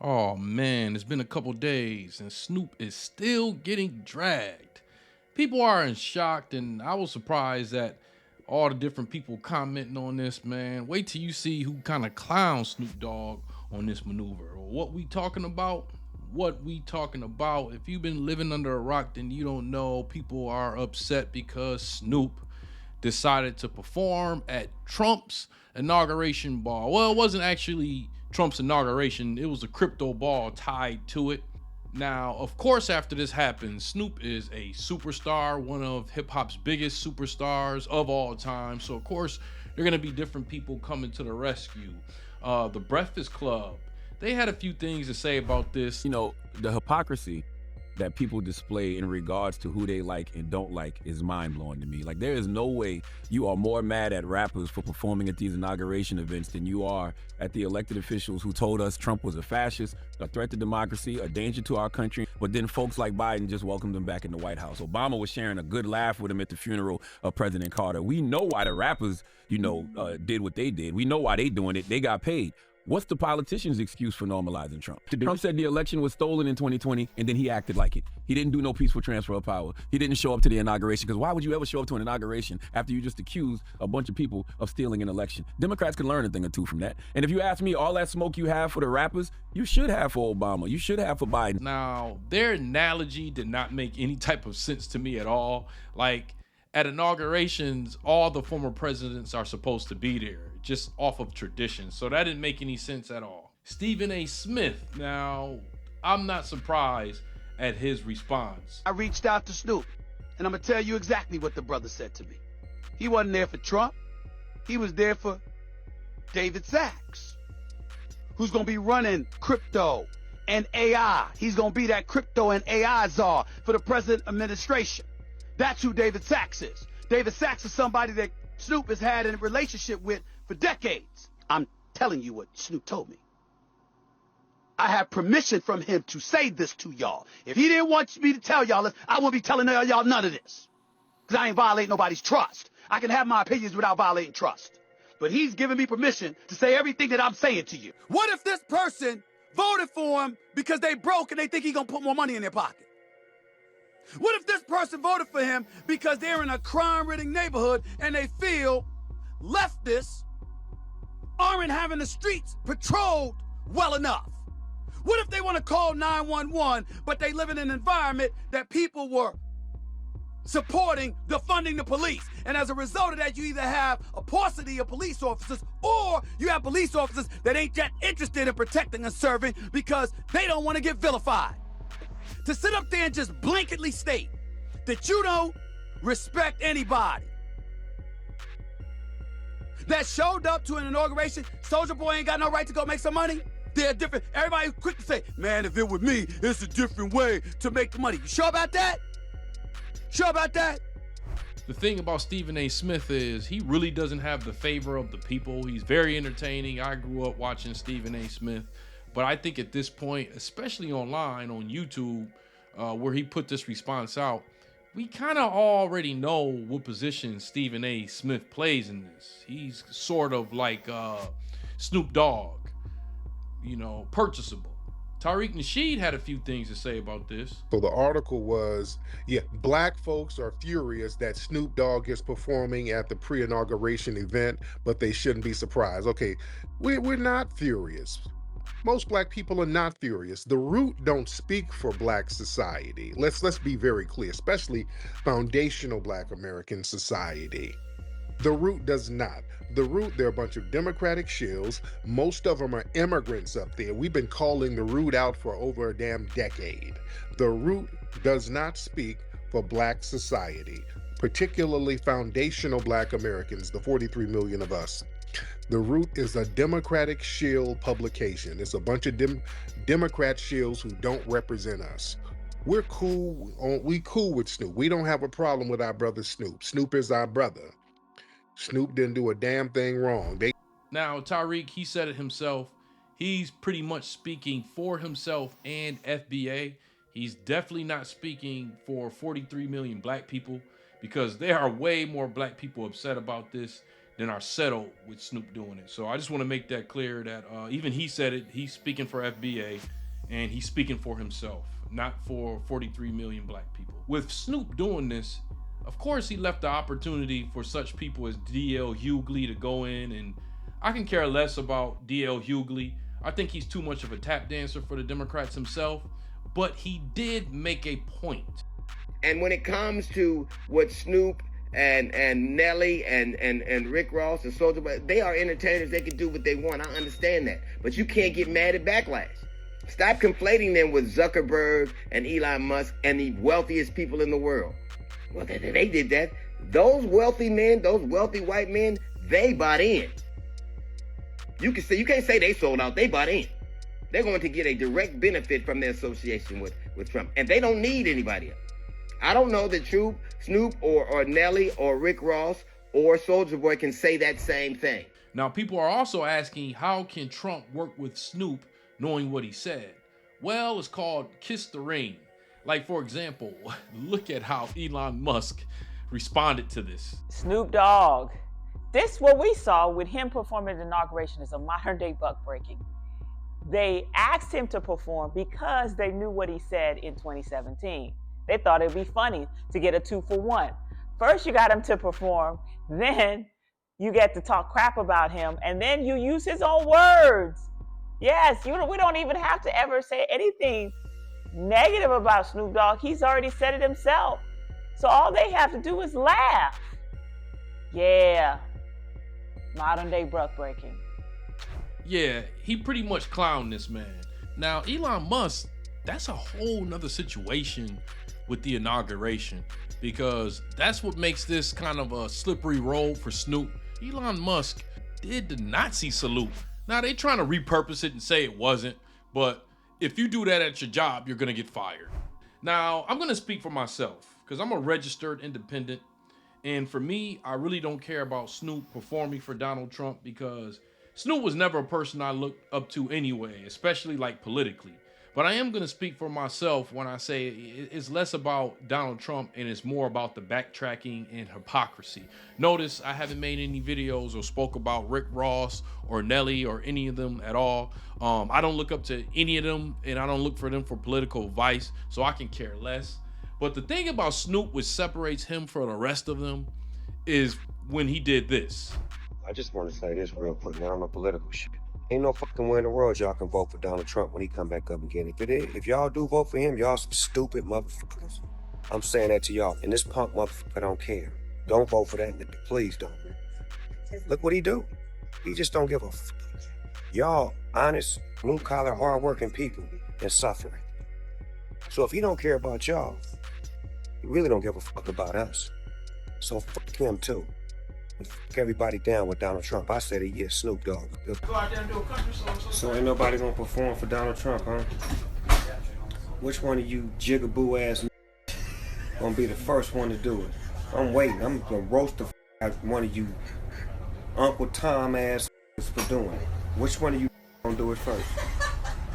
Oh man, it's been a couple days and Snoop is still getting dragged. People are in shock, and I was surprised at all the different people commenting on this, man. Wait till you see who kind of clowns Snoop Dogg on this maneuver. What we talking about? What we talking about? If you've been living under a rock, then you don't know. People are upset because Snoop decided to perform at Trump's inauguration ball. Well, it wasn't actually Trump's inauguration, it was a crypto ball tied to it. Now, of course, after this happened, Snoop is a superstar, one of hip hop's biggest superstars of all time. So, of course, there are going to be different people coming to the rescue. The Breakfast Club, they had a few things to say about this. The hypocrisy that people display in regards to who they like and don't like is mind-blowing to me. Like, there is no way you are more mad at rappers for performing at these inauguration events than you are at the elected officials who told us Trump was a fascist, a threat to democracy, a danger to our country, but then folks like Biden just welcomed him back in the White House. Obama was sharing a good laugh with him at the funeral of President Carter. We know why the rappers, did what they did. We know why they doing it. They got paid. What's the politician's excuse for normalizing Trump? Trump said the election was stolen in 2020, and then he acted like it. He didn't do no peaceful transfer of power. He didn't show up to the inauguration, because why would you ever show up to an inauguration after you just accused a bunch of people of stealing an election? Democrats can learn a thing or two from that. And if you ask me, all that smoke you have for the rappers, you should have for Obama. You should have for Biden. Now, their analogy did not make any type of sense to me at all. Like, at inaugurations, all the former presidents are supposed to be there, just off of tradition. So that didn't make any sense at all. Stephen A. Smith, now, I'm not surprised at his response. I reached out to Snoop, and I'm going to tell you exactly what the brother said to me. He wasn't there for Trump. He was there for David Sachs, who's going to be running crypto and AI. He's going to be that crypto and AI czar for the present administration. That's who David Sachs is. David Sachs is somebody that Snoop has had a relationship with for decades. I'm telling you what Snoop told me. I have permission from him to say this to y'all. If he didn't want me to tell y'all this, I won't be telling y'all none of this. Because I ain't violating nobody's trust. I can have my opinions without violating trust. But he's giving me permission to say everything that I'm saying to you. What if this person voted for him because they broke and they think he's going to put more money in their pocket? What if this person voted for him because they're in a crime-ridden neighborhood and they feel leftists aren't having the streets patrolled well enough? What if they want to call 911, but they live in an environment that people were supporting defunding the police? And as a result of that, you either have a paucity of police officers, or you have police officers that ain't that interested in protecting and serving because they don't want to get vilified. To sit up there and just blanketly state that you don't respect anybody that showed up to an inauguration, Soulja Boy ain't got no right to go make some money? They're different. Everybody quick to say, man, if it were me, it's a different way to make the money. You sure about that? Sure about that? The thing about Stephen A. Smith is he really doesn't have the favor of the people. He's very entertaining. I grew up watching Stephen A. Smith. But I think at this point, especially online on YouTube, where he put this response out, we kind of already know what position Stephen A. Smith plays in this. He's sort of like Snoop Dogg, purchasable. Tariq Nasheed had a few things to say about this. So the article was, black folks are furious that Snoop Dogg is performing at the pre-inauguration event, but they shouldn't be surprised. Okay, we're not furious. Most black people are not furious. The Root don't speak for black society. Let's be very clear, especially foundational black American society. The Root does not. The Root, they're a bunch of Democratic shills. Most of them are immigrants up there. We've been calling the Root out for over a damn decade. The Root does not speak for black society, particularly foundational black Americans, the 43 million of us. The Root is a Democratic shill publication. It's a bunch of Democrat shills who don't represent us. We're cool. We cool with Snoop. We don't have a problem with our brother Snoop. Snoop is our brother. Snoop didn't do a damn thing wrong. Now, Tariq, he said it himself. He's pretty much speaking for himself and FBA. He's definitely not speaking for 43 million black people, because there are way more black people upset about this than are settled with Snoop doing it. So I just want to make that clear that even he said it. He's speaking for FBA, and he's speaking for himself, not for 43 million black people. With Snoop doing this, of course he left the opportunity for such people as D.L. Hughley to go in, and I can care less about D.L. Hughley. I think he's too much of a tap dancer for the Democrats himself, but he did make a point. And when it comes to what Snoop and Nelly and Rick Ross and Soulja Boy, they are entertainers. They can do what they want. I understand that. But you can't get mad at BackLash. Stop conflating them with Zuckerberg and Elon Musk and the wealthiest people in the world. Well, they did that. Those wealthy men, those wealthy white men, they bought in. You can't say they sold out. They bought in. They're going to get a direct benefit from their association with Trump. And they don't need anybody else. I don't know that Snoop or Nelly or Rick Ross or Soulja Boy can say that same thing. Now, people are also asking, how can Trump work with Snoop knowing what he said? Well, it's called kiss the ring. Like, for example, look at how Elon Musk responded to this. Snoop Dogg. This, what we saw with him performing the inauguration, is a modern day buck breaking. They asked him to perform because they knew what he said in 2017. They thought it'd be funny to get a 2-for-1. First, you got him to perform, then you get to talk crap about him, and then you use his own words. Yes, we don't even have to ever say anything negative about Snoop Dogg. He's already said it himself. So all they have to do is laugh. Yeah, modern day buck breaking. Yeah, he pretty much clowned this man. Now, Elon Musk, that's a whole nother situation with the inauguration, because that's what makes this kind of a slippery road for Snoop. Elon Musk did the Nazi salute. Now, they trying to repurpose it and say it wasn't, but if you do that at your job, you're gonna get fired. Now, I'm gonna speak for myself, because I'm a registered independent, and for me, I really don't care about Snoop performing for Donald Trump, because Snoop was never a person I looked up to anyway, especially like politically. But I am going to speak for myself when I say it's less about Donald Trump and it's more about the backtracking and hypocrisy. Notice I haven't made any videos or spoke about Rick Ross or Nelly or any of them at all. I don't look up to any of them, and I don't look for them for political advice, so I can care less. But the thing about Snoop, which separates him from the rest of them, is when he did this. I just want to say this real quick. Now, I'm a political shit. Ain't no fucking way in the world y'all can vote for Donald Trump when he come back up again. If y'all do vote for him, y'all some stupid motherfuckers. I'm saying that to y'all. And this punk motherfucker don't care. Don't vote for that nigga. Please don't. Look what he do. He just don't give a fuck. Y'all honest, blue-collar, hard-working people and suffering. So if he don't care about y'all, he really don't give a fuck about us. So fuck him too. Fuck everybody down with Donald Trump. I said it, yeah, Snoop Dogg. Go out there and do a country song. So ain't nobody gonna perform for Donald Trump, huh? Which one of you jigaboo ass gonna be the first one to do it? I'm waiting. I'm gonna roast the out one of you Uncle Tom ass for doing it. Which one of you gonna do it first?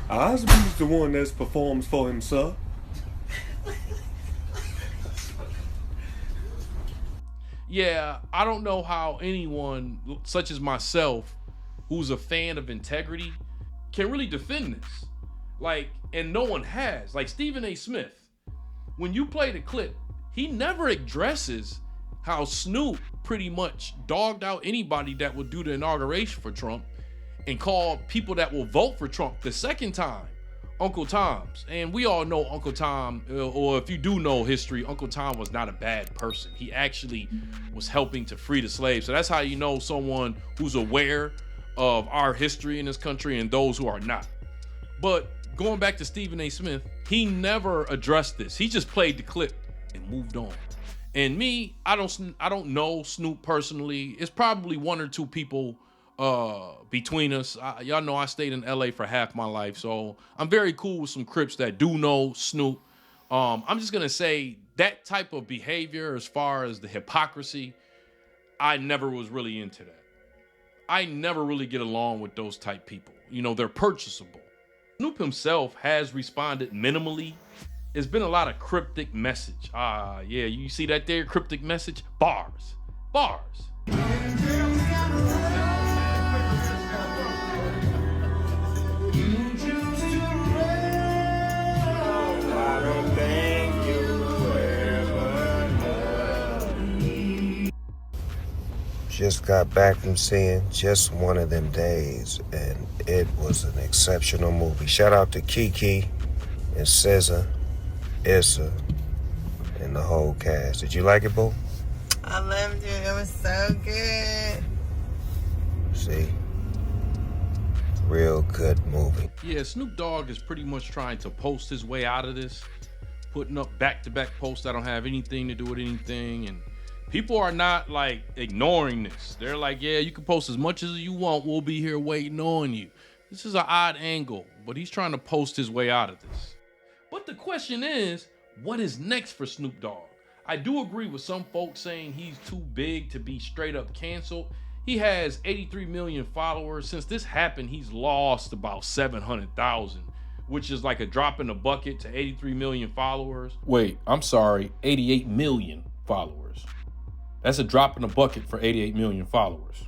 Osby's the one that performs for himself. Yeah, I don't know how anyone such as myself, who's a fan of integrity, can really defend this. Like, and no one has. Like Stephen A. Smith, when you play the clip, he never addresses how Snoop pretty much dogged out anybody that would do the inauguration for Trump and called people that will vote for Trump the second time Uncle Toms. And we all know Uncle Tom, or if you do know history, Uncle Tom was not a bad person. He actually was helping to free the slaves. So that's how you know someone who's aware of our history in this country and those who are not. But going back to Stephen A. Smith, he never addressed this. He just played the clip and moved on. And me, I don't know Snoop personally. It's probably one or two people between us. Y'all know I stayed in LA for half my life, so I'm very cool with some Crips that do know Snoop. I'm just gonna say that type of behavior, as far as the hypocrisy, I never was really into that. I never really get along with those type people. You know, they're purchasable. Snoop himself has responded minimally. It's been a lot of cryptic message. Yeah, you see that there, cryptic message? Bars. just got back from seeing Just One of Them Days, and it was an exceptional movie. Shout out to Kiki and SZA, Issa, and the whole cast. Did you like it, boo? I loved it. It was so good. See? Real good movie. Yeah, Snoop Dogg is pretty much trying to post his way out of this, putting up back-to-back posts that don't have anything to do with anything, and people are not like ignoring this. They're like, yeah, you can post as much as you want. We'll be here waiting on you. This is an odd angle, but he's trying to post his way out of this. But the question is, what is next for Snoop Dogg? I do agree with some folks saying he's too big to be straight up canceled. He has 83 million followers. Since this happened, he's lost about 700,000, which is like a drop in the bucket to 83 million followers. Wait, I'm sorry, 88 million followers. That's a drop in the bucket for 88 million followers.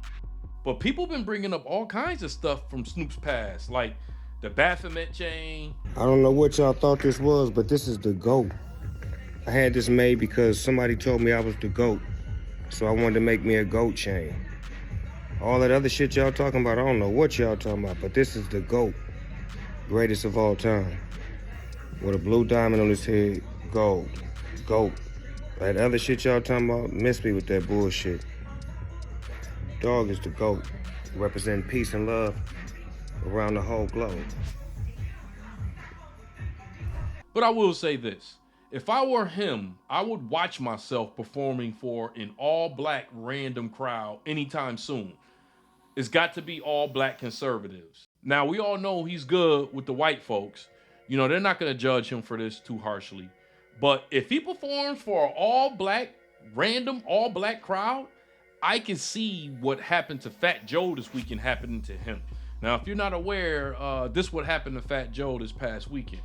But people been bringing up all kinds of stuff from Snoop's past, like the Baphomet chain. I don't know what y'all thought this was, but this is the GOAT. I had this made because somebody told me I was the GOAT, so I wanted to make me a GOAT chain. All that other shit y'all talking about, I don't know what y'all talking about, but this is the GOAT. Greatest of all time. With a blue diamond on his head, gold. GOAT. That other shit y'all talking about, miss me with that bullshit. Dog is the GOAT. Representing peace and love around the whole globe. But I will say this. If I were him, I would watch myself performing for an all-black random crowd anytime soon. It's got to be all-black conservatives. Now, we all know he's good with the white folks. You know, they're not going to judge him for this too harshly. But if he performs for an all-black, random all-black crowd, I can see what happened to Fat Joe this weekend happening to him. Now, if you're not aware, this what happened to Fat Joe this past weekend.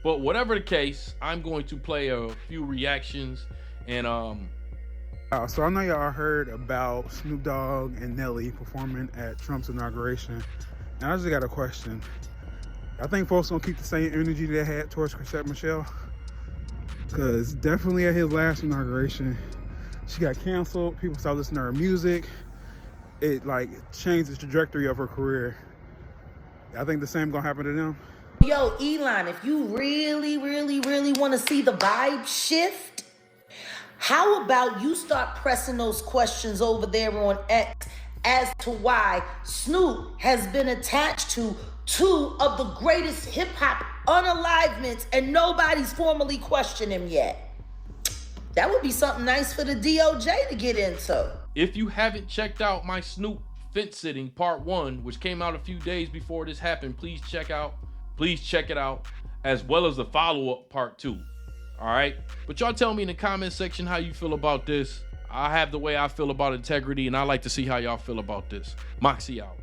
But whatever the case, I'm going to play a few reactions and So I know y'all heard about Snoop Dogg and Nelly performing at Trump's inauguration. And I just got a question. I think folks gonna keep the same energy they had towards Chrisette Michele? Because definitely at his last inauguration, she got canceled. People stopped listening to her music. It like changed the trajectory of her career. I think the same gonna happen to them. Yo, Elon, if you really want to see the vibe shift, how about you start pressing those questions over there on X as to why Snoop has been attached to two of the greatest hip-hop unalivements and nobody's formally questioned him yet. That would be something nice for the DOJ to get into. If you haven't checked out my Snoop Fence Sitting Part 1, which came out a few days before this happened, please check it out, as well as the follow-up Part 2. All right? But y'all tell me in the comment section how you feel about this. I have the way I feel about integrity, and I like to see how y'all feel about this. Moxy out.